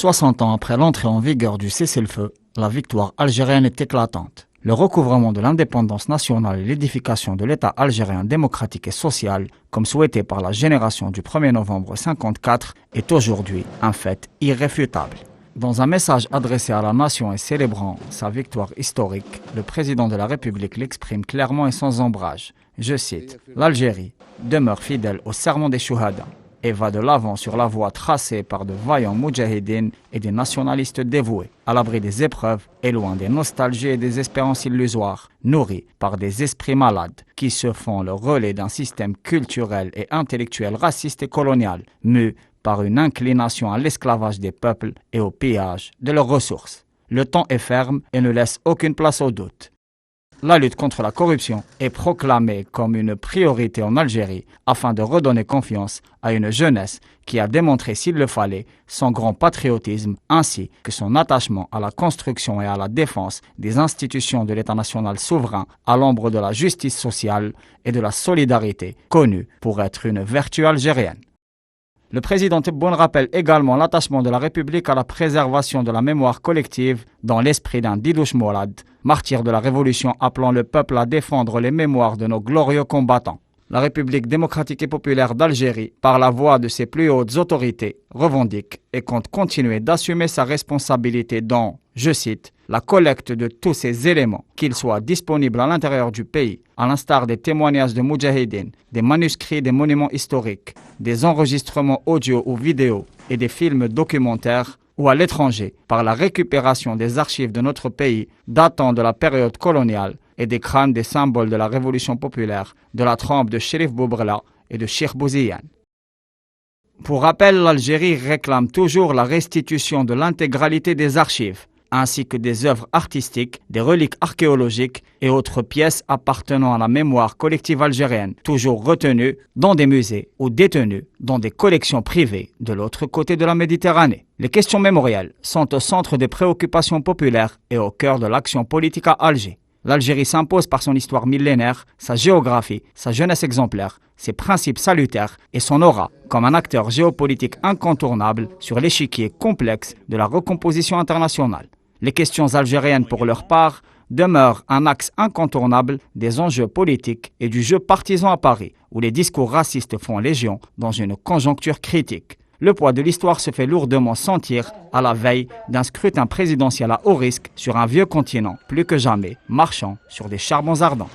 60 ans après l'entrée en vigueur du cessez-le-feu, la victoire algérienne est éclatante. Le recouvrement de l'indépendance nationale et l'édification de l'État algérien démocratique et social, comme souhaité par la génération du 1er novembre 1954, est aujourd'hui un fait irréfutable. Dans un message adressé à la nation et célébrant sa victoire historique, le président de la République l'exprime clairement et sans ombrage. Je cite, « L'Algérie demeure fidèle au serment des Chouhada et va de l'avant sur la voie tracée par de vaillants moudjahidines et des nationalistes dévoués, à l'abri des épreuves et loin des nostalgies et des espérances illusoires, nourris par des esprits malades qui se font le relais d'un système culturel et intellectuel raciste et colonial, mu par une inclination à l'esclavage des peuples et au pillage de leurs ressources. Le temps est ferme et ne laisse aucune place au doute. La lutte contre la corruption est proclamée comme une priorité en Algérie afin de redonner confiance à une jeunesse qui a démontré, s'il le fallait, son grand patriotisme ainsi que son attachement à la construction et à la défense des institutions de l'État national souverain à l'ombre de la justice sociale et de la solidarité, connue pour être une vertu algérienne. Le président Tebboune rappelle également l'attachement de la République à la préservation de la mémoire collective dans l'esprit d'un Didouche Mourad, martyr de la Révolution appelant le peuple à défendre les mémoires de nos glorieux combattants. La République démocratique et populaire d'Algérie, par la voix de ses plus hautes autorités, revendique et compte continuer d'assumer sa responsabilité dans, je cite, la collecte de tous ces éléments, qu'ils soient disponibles à l'intérieur du pays, à l'instar des témoignages de Moudjahidines, des manuscrits des monuments historiques, des enregistrements audio ou vidéo et des films documentaires, ou à l'étranger, par la récupération des archives de notre pays datant de la période coloniale et des crânes des symboles de la Révolution populaire, de la trempe de Chérif Boubrela et de Cheikh Bouziane. Pour rappel, l'Algérie réclame toujours la restitution de l'intégralité des archives, ainsi que des œuvres artistiques, des reliques archéologiques et autres pièces appartenant à la mémoire collective algérienne, toujours retenues dans des musées ou détenues dans des collections privées de l'autre côté de la Méditerranée. Les questions mémorielles sont au centre des préoccupations populaires et au cœur de l'action politique à Alger. L'Algérie s'impose par son histoire millénaire, sa géographie, sa jeunesse exemplaire, ses principes salutaires et son aura comme un acteur géopolitique incontournable sur l'échiquier complexe de la recomposition internationale. Les questions algériennes, pour leur part, demeurent un axe incontournable des enjeux politiques et du jeu partisan à Paris, où les discours racistes font légion dans une conjoncture critique. Le poids de l'histoire se fait lourdement sentir à la veille d'un scrutin présidentiel à haut risque sur un vieux continent, plus que jamais marchant sur des charbons ardents.